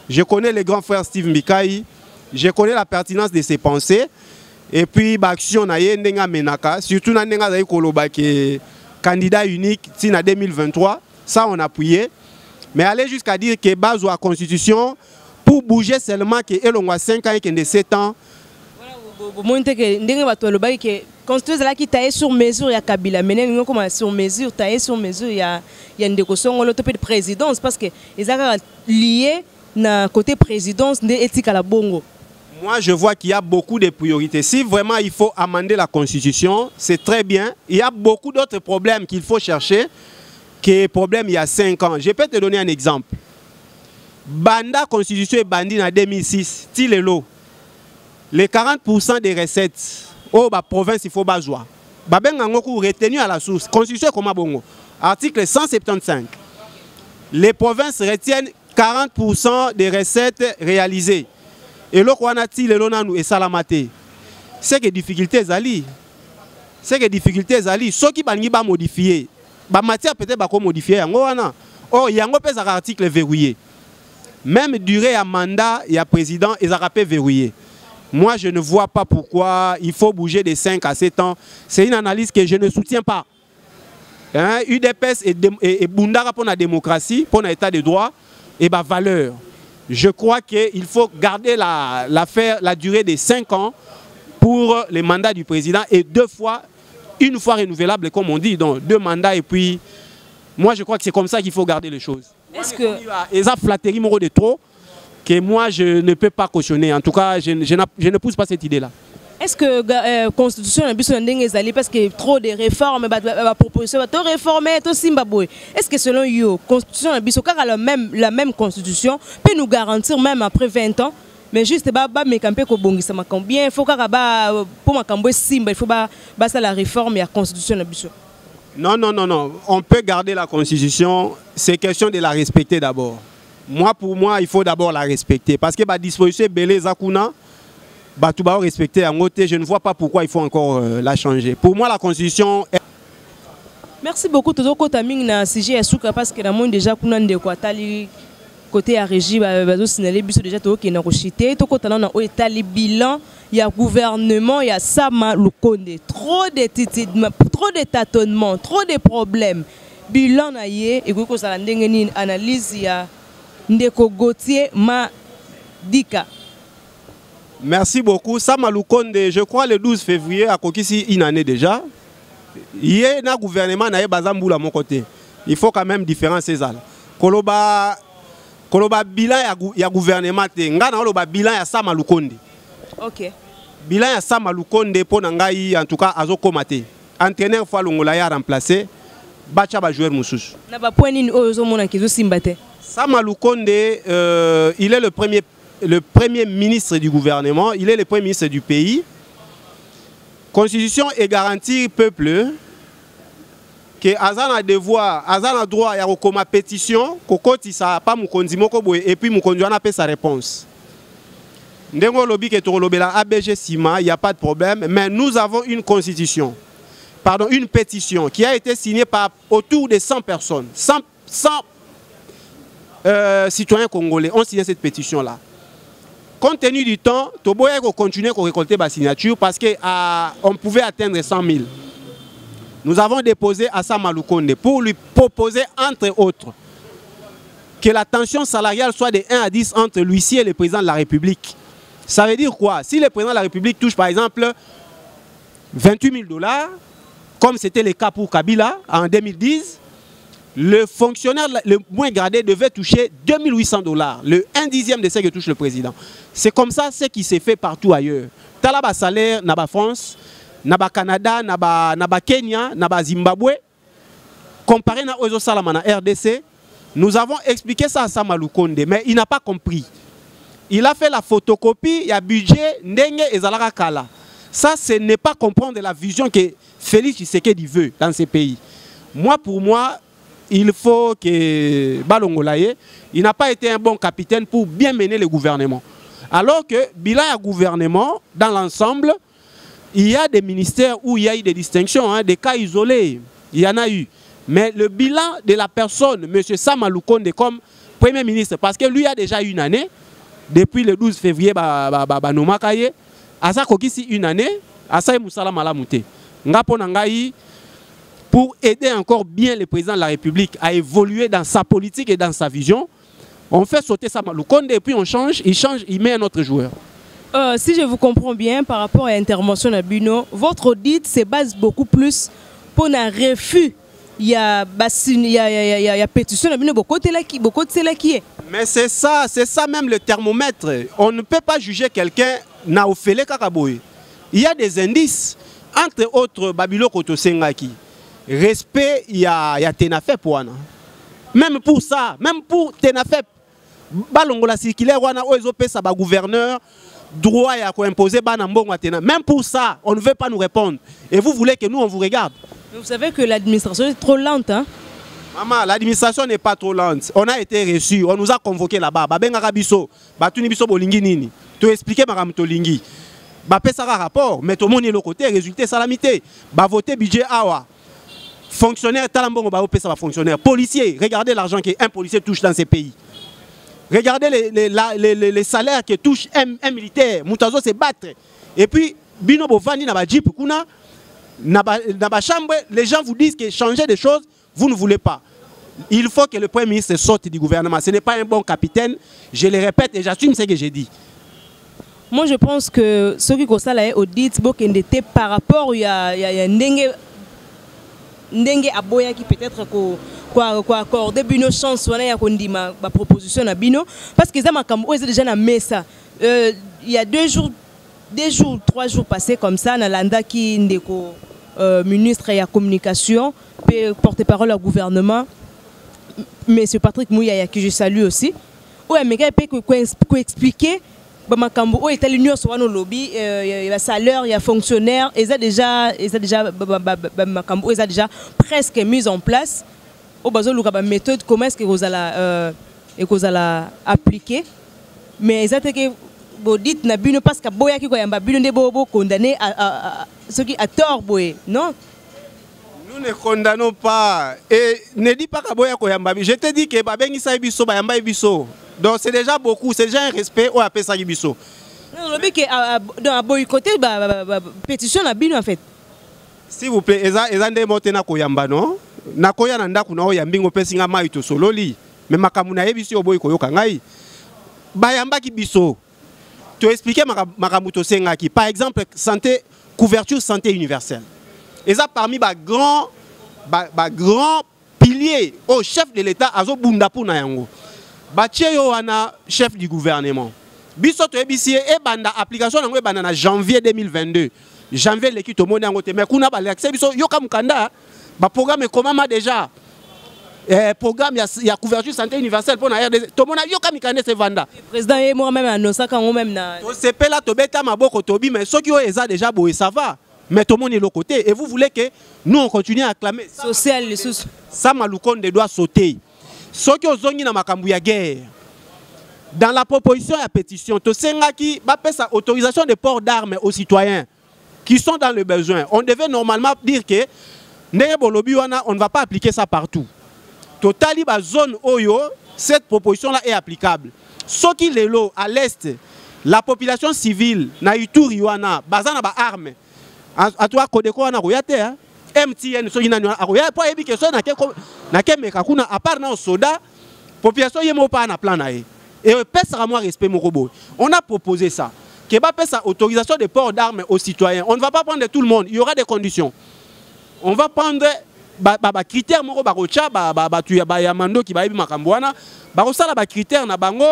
Je connais le grand frère Steve Mikaï. Je connais la pertinence de ses pensées. Et puis, l'action Nenga Menaka, surtout dans Nenga Koloba qui est candidat unique en 2023, ça on a appuyé. Mais aller jusqu'à dire que base de la constitution, pour bouger seulement que l'on a 5 ans et que 7 ans. La constitution qui taille sur mesure, il y a Kabila. Mais comment sur mesure, taille sur mesure, il y a une décoration de présidence parce que ils sont liés à côté présidence de éthique à la Bongo. Moi, je vois qu'il y a beaucoup de priorités. Si vraiment il faut amender la Constitution, c'est très bien. Il y a beaucoup d'autres problèmes qu'il faut chercher que problème il y a 5 ans. Je peux te donner un exemple. Banda Constitution est bandit en 2006. Tilelo. Les 40% des recettes au province, il faut bazoa. Babengangoku retenu à la source. Constitution comme bongo. Article 175. Les provinces retiennent 40% des recettes réalisées. Et là, on a dit et salamate. C'est que difficultés ali. C'est que difficultés ali. Ceux qui vont modifier, la matière peut-être va modifier. Or, il y a un article verrouillé. Même durée à mandat, il y a président, ils ont verrouillé. Moi, je ne vois pas pourquoi il faut bouger de 5 à 7 ans. C'est une analyse que je ne soutiens pas. Hein? UDPS et Bundara pour la démocratie, pour l'état de droit, et ma valeur. Je crois qu'il faut garder la durée de 5 ans pour les mandats du président et une fois renouvelable, comme on dit, donc 2 mandats et puis, moi je crois que c'est comme ça qu'il faut garder les choses. Est-ce que... Ils ont flatté de trop que moi je ne peux pas cautionner. En tout cas, je ne pousse pas cette idée-là. Est-ce que la Constitution est parce qu'il y a trop de réformes, la proposition de réformer tout Zimbabwe? Est-ce que selon vous, la même Constitution peut nous garantir même après 20 ans, mais juste bien, il faut la réforme et la Constitution? Non, non, non, non. On peut garder la Constitution. C'est question de la respecter d'abord. Pour moi, il faut d'abord la respecter. Parce que la disposition Belé Zakuna, respecter je ne vois pas pourquoi il faut encore la changer. Pour moi, la Constitution est... Merci beaucoup. Tout le na sujet parce que nous déjà côté à régie déjà bilan il y a gouvernement, il y a Sama Lukonde, trop de tâtonnements, trop de problèmes. Bilan na yé et que ça analyse il y a Ndeko Gauthier Madika. Merci beaucoup. Sama Lukonde, je crois le 12 février à Kokisi une année déjà. Il y a un gouvernement na bazamboula mon côté. Il faut quand même différencier ça. Koloba bilan ya gouvernement te ngana koloba bilan ya Sama Lukonde. OK. Bilan ya Sama Lukonde pour ngai en tout cas azokomate. Entraîneur fois longola ya remplacer bacha ba joueur mususu. Na ba point ni ozo mona kizo simbate. Sama Lukonde il est le premier ministre du gouvernement, il est le premier ministre du pays. Constitution est garantie peuple que Azan a devoir, Azan a droit à une pétition, kokoti ça pas mukonzi moko boye et puis mukonzi ana sa réponse. Ndengo lobby que to lobela ABG Sima, il y a pas de problème, mais nous avons une constitution. Pardon, une pétition qui a été signée par autour de 100 personnes. 100 citoyens congolais ont signé cette pétition là. Compte tenu du temps, Toboya va continuer à récolter la signature parce qu'on pouvait atteindre 100 000. Nous avons déposé à Sama Lukonde pour lui proposer, entre autres, que la tension salariale soit de 1 à 10 entre l'huissier et le président de la République. Ça veut dire quoi? Si le président de la République touche par exemple 28 000 $, comme c'était le cas pour Kabila en 2010, le fonctionnaire le moins gradé devait toucher 2 800 $, le 1/10 de ce que touche le président. C'est comme ça ce qui s'est fait partout ailleurs. Talaba salaire, naba France, naba Canada, naba Kenya, naba Zimbabwe. Comparé à Ozo Salamana RDC, nous avons expliqué ça à Sama Lukonde, mais il n'a pas compris. Il a fait la photocopie, il y a budget, ndenge et zalaka kala. Ça, ce n'est pas comprendre la vision que Félix Tshisekedi veut dans ces pays. Moi, pour moi, il faut que Balongolaye, il n'a pas été un bon capitaine pour bien mener le gouvernement. Alors que, bilan à gouvernement, dans l'ensemble, il y a des ministères où il y a eu des distinctions, des cas isolés, il y en a eu. Mais le bilan de la personne, M. Sama Lukonde, comme Premier ministre, parce que lui a déjà une année, depuis le 12 février, Nomakaye, à ça une année, à ça Moussala Malamouté. Pour aider encore bien le président de la République à évoluer dans sa politique et dans sa vision, on fait sauter Sama Lukonde et puis on change, il met un autre joueur. Si je vous comprends bien par rapport à l'intervention de Bino, votre audit se base beaucoup plus pour un refus. Il y a pétition de Bino, beaucoup de cela qui est. Mais c'est ça même le thermomètre. On ne peut pas juger quelqu'un na ofele kakaboy. Il y a des indices, entre autres Babilo Kotosengaki. Respect, il y a Tenafep wana. Même pour ça, même pour Tenafep, balongola circulaire wana oezope sa ba gouverneur droit à imposer banambongo Tena. Même pour ça, on ne veut pas nous répondre. Et vous voulez que nous on vous regarde. Mais vous savez que l'administration est trop lente, hein? Maman, l'administration n'est pas trop lente. On a été reçus, on nous a convoqués là-bas. Babenga biso, batuni biso bolingi nini. Tu expliquer ma tolingi. Ba pesa rapport, mais tout le monde est le côté, résultat salamité. Ba voter budget awa. Fonctionnaire talambongo ba pesa ba fonctionnaire. Policier, regardez l'argent qu'un policier touche dans ces pays. Regardez les salaires que touche un militaire. Moutazo se battre. Et puis bino bovani na ba jeep kuna na ba chambre, les gens vous disent que changer des choses, vous ne voulez pas. Il faut que le Premier ministre sorte du gouvernement. Ce n'est pas un bon capitaine. Je le répète et j'assume ce que j'ai dit. Moi, je pense que ce qui concerne l'audit, c'est par rapport à Ndenge Aboya qui peut-être accorder Bino chance à proposition à Bino. Parce que c'est déjà dans Mesa. Il y a 3 jours passés comme ça, Nalanda qui est ministre de la communication, porte-parole au gouvernement, M. Patrick Mouya, que je salue aussi. Oui, mais il peut expliquer. Il y a l'union sur nos lobbies, il y a salaire, il y a fonctionnaire, ils ont déjà presque mis en place. Au besoin de la méthode, comment est-ce que vous allez appliquer. Mais ils ont été dites parce que boya qui est condamné à ce qui a tort, non? Nous ne condamnons pas. Et ne dis pas que boya koyamba. Je te dis que babengi sa biso bayamba biso. Donc c'est déjà beaucoup, c'est déjà un respect au appel ça biso. Non, le but que dans boycotter pétition à Bino en fait. S'il vous plaît, ezande motena koyamba non? Na koya na ndaku na oyambingo pesinga mai to sololi. Mais makamuna yebiso boykoyoka ngai. Bayamba ki biso. Tu expliquer makamuto senga ki par exemple santé couverture santé universelle. Et ça parmi grands piliers au chef de l'État azo bunda puna yango. Batie yo wana chef du gouvernement. Biso to ebisie e banda application nango e banda na janvier 2022. Janvier leki to mona yango te mais kuna ba l'accès biso yo ka mukanda ba programme komama déjà. Programme ya couverture santé universelle pour na RDC. To mona yo ka mikande se vanda. Président et moi même annonça quand même na. To sepela to beta maboko tobi mais ceux qui ont eza déjà boé ça va. Mais tout le monde est de l'autre côté et vous voulez que nous on continue à acclamer. Social les sous. Sama Lukonde doit sauter. Ceux qui ont zongi na makambu ya guerre. Dans la proposition et pétition, to senga qui va faire sa autorisation de port d'armes aux citoyens qui sont dans le besoin. On devait normalement dire que on ne va pas appliquer ça partout. Totali ba zone oyo, cette proposition là est applicable. Ceux qui les lots à l'est, la population civile na Ituri wana bazana ba armes. A toi Kodeko wana royate hein. MTN so yina royate pas ebi que so na ke meka kuna à part na soda population yemo pas na plan na e. Et pèsera moi respect mon robot. On a proposé ça. Que va faire sa autorisation de port d'armes aux citoyens. On ne va pas prendre tout le monde, il y aura des conditions. On va prendre critères mon robot tu ya mando qui va ebi makambwana, ba osala ba critères na bango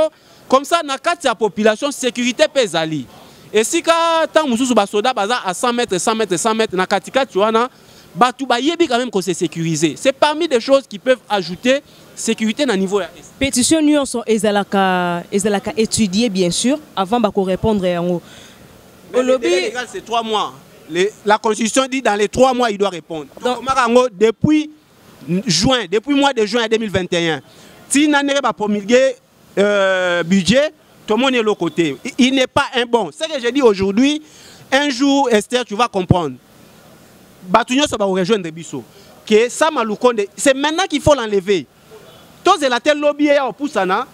comme ça na kati ya population sécurité pezali. Et si quand tant mususu ba soda baza à 100 mètres 100 mètres 100 mètres na katika tu wana batu ba yebi quand même que c'est sécurisé. C'est parmi des choses qui peuvent ajouter sécurité na niveau ya pétition nuance ezalaka étudier bien sûr avant de répondre Mais le délai légal, c'est 3 mois. La Constitution dit dans les 3 mois, il doit répondre. Donc, depuis le mois de juin 2021, si on n'a pas promulgué budget, tout le monde est de l'autre côté. Il n'est pas un bon. C'est ce que j'ai dit aujourd'hui. Un jour, Esther, tu vas comprendre. Batunyo ça va rejoindre Bisso. Que ça Maloukonde, c'est maintenant qu'il faut l'enlever. Tous les latels lobby au poussana.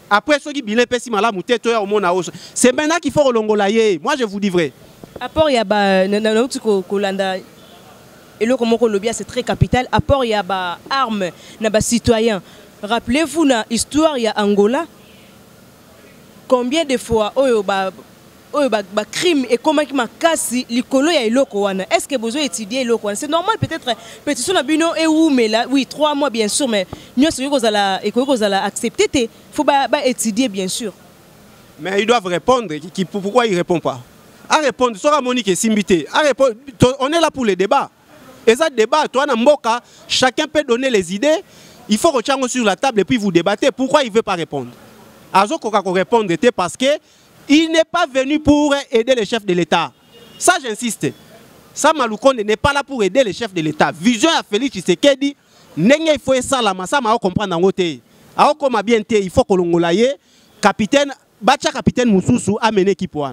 Après ceux qui bilent pessi malamu tête au mona. C'est maintenant qu'il faut l'ongolayer. Moi je vous dis vrai. Apport il y a ba nanauti kolanda. Et le comment lobby c'est très capital. Apport il y a ba armes na ba citoyens. Rappelez-vous na histoire il y a Angola. Combien de fois crime et comment il m'a cassé l'icolo ya iloko wana. Est-ce que besoin étudier iloko wana? C'est normal peut-être pétition na bino et où mais là oui 3 mois bien sûr mais nous ce que accepter faut étudier bien sûr. Mais ils doivent répondre. Pourquoi ils ne répondent pas? À répondre, Sora Monique et Simbité. À répondre, on est là pour les débats. Et ça débat, toi na Mboka, chacun peut donner les idées. Il faut retirer sur la table et puis vous débattez. Pourquoi il ne veut pas répondre? Azo Koka répondre parce que il n'est pas venu pour aider les chefs de l'État. Ça, j'insiste. Ça, Maloukonde n'est pas là pour aider les chefs de l'État. Vision à Félix Tshisekedi, il faut ça, ça m'a comprendre en côté. Alors, comme bien il faut que l'on capitaine, Bacha capitaine Moussoussou a mené qui pour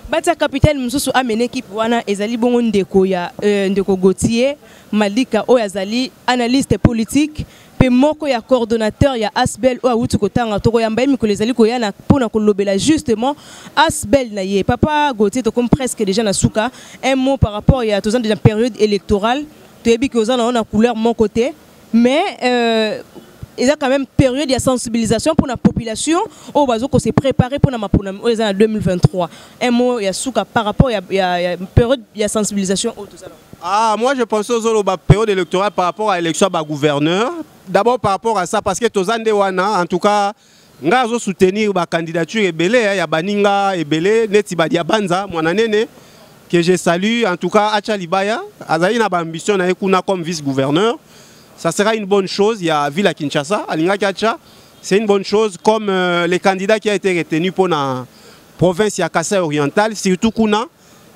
Bacha capitaine Moussoussou a mené qui pour Ezali Bongo Ndeko ya Ndeko Gauthier, Malika Oyazali, analyste politique. Pe moko ya coordonnateur ya Asbel ou awutu kotanga toko ya mbaimi ko lezali ko yana pona ko lobela justement Asbel na ye papa Gauthier to comme presque déjà na souka un mot par rapport ya tozan déjà période électorale to yebi ko zana on a couleur mon côté mais il y a quand même période de sensibilisation pour la population au bazo ko se préparer pour na 2023 un mot ya souka par rapport ya période de sensibilisation au tout ça. Ah, moi je pense aux période électorale par rapport à l'élection du gouverneur. D'abord par rapport à ça, parce que Tozande Wana, en tout cas, nous avons soutenir la candidature Ebele, il y a Baninga Ebele, Netibadia Banza, mon année, que je salue, en tout cas, Achalibaya, Azaï n'a pas ambition comme vice-gouverneur. Ça sera une bonne chose, il y a Villa Kinshasa, Alinga Kacha, c'est une bonne chose, comme les candidats qui ont été retenus pour la province Kasai orientale, surtout Kuna,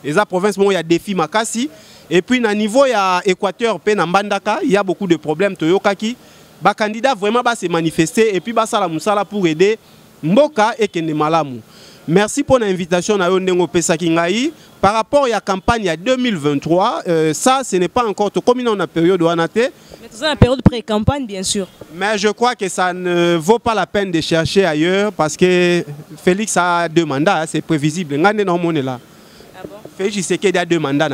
et la province, il y a défi Makasi. Et puis, à niveau Équateur, il y a beaucoup de problèmes. Les candidats vraiment se manifester et puis ça la pour aider Mboka et Kende Malamu. Merci pour l'invitation à Yondengo Pesakingaï. Par rapport à la campagne 2023, ça, ce n'est pas encore tout comme on a période où on a été. Mais c'est une période pré-campagne, bien sûr. Mais je crois que ça ne vaut pas la peine de chercher ailleurs parce que Félix a 2 mandats, c'est prévisible. Là. Félix Tshisekedi a 2 mandats,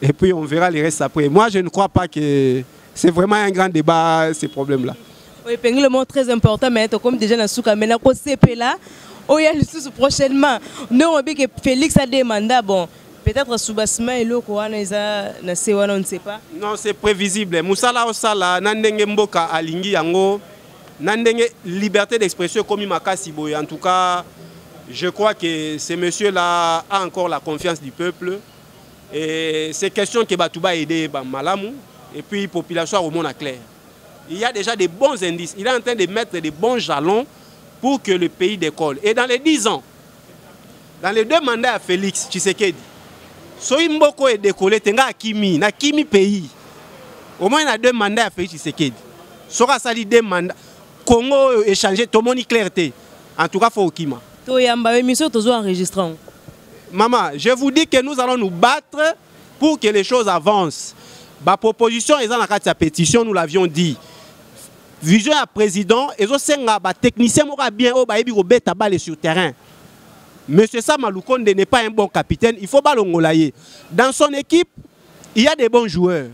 et puis on verra les restes après. Moi, je ne crois pas que c'est vraiment un grand débat, ces problèmes-là. Oui, le mot très important, mais comme déjà dans Souka, mais on CP là, prochainement. Nous, on dit que Félix a 2 mandats, bon, peut-être Soubassima et l'autre, on ne sait pas. Non, c'est prévisible. Moussala Osala, Nandenge Mboka, Alingi Yango, Nandenge liberté d'expression comme Makasibo. En tout cas, je crois que ce monsieur-là a encore la confiance du peuple. Et c'est question que Batouba aider Malamu. Et puis la population au monde clair. Il y a déjà des bons indices. Il est en train de mettre des bons jalons pour que le pays décolle. Et dans les 10 ans, dans les 2 mandats à Félix Tshisekedi, Soy Mboko est décollé, Tenga Kimi, na Kimi pays. Au moins il y a 2 mandats à Félix Tshisekedi. Sora sali 2 mandats. Congo échangé, tout le monde clarté. En tout cas, il faut Kima. Maman, je vous dis que nous allons nous battre pour que les choses avancent. Ma proposition est dans la pétition, nous l'avions dit. Vision à président, et aussi un technicien bien sur terrain. Monsieur Sam Maloukonde n'est pas un bon capitaine, il faut balongolayer. Dans son équipe, il y a des bons joueurs.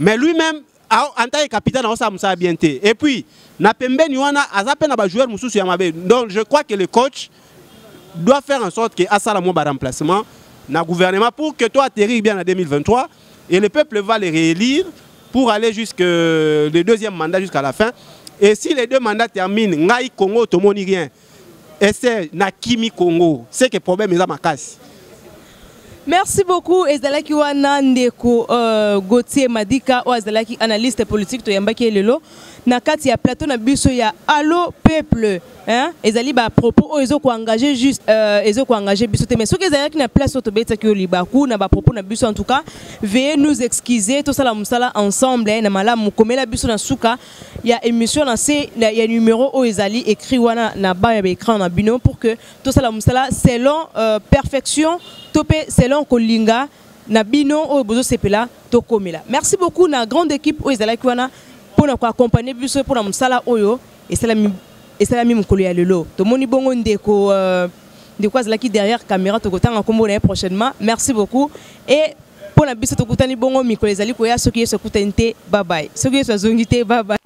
Mais lui-même, en tant que capitaine, ça a bien été. Et puis, donc je crois que le coach doit faire en sorte que Assala Mouba remplacement dans le gouvernement pour que toi atterris bien en 2023 et le peuple va les réélire pour aller jusqu'au le 2e mandat jusqu'à la fin. Et si les 2 mandats terminent, Ngaï Congo, tout le monde rien. Et c'est Nakimi Congo. C'est que le problème est à ma casse. Merci beaucoup. Ezalaki wana Ndeko Gauthier Madika ou Ezalaki analyste politique to yambaki lelo na kati ya plateau na biso ya Allo Peuple, hein, ezali ba propos o ezo ko engager juste ezo ko engager biso te, mais soki ezali na place to beta ki libaku na ba propos na biso, en tout cas veuillez nous excuser to sala musala ensemble na malamu komela biso na suka ya émission na se ya numéro o ezali écrit wana na ba ya écran na bino pour que to sala musala selon perfection topé selon kolinga na bino o bozo sepela to komela. Merci beaucoup na grande équipe o ezali ki wana pour nous accompagner biso pour na musala oyo et c'est la même mukolo ya lelo to moni bongo ndeko ndeko azalaki derrière caméra to kotanga kombo na prochainement. Merci beaucoup et pour na biso to kutani bongo mikolo ezali ko ya soki yeso kutente bye bye soki yeso zongite bye bye.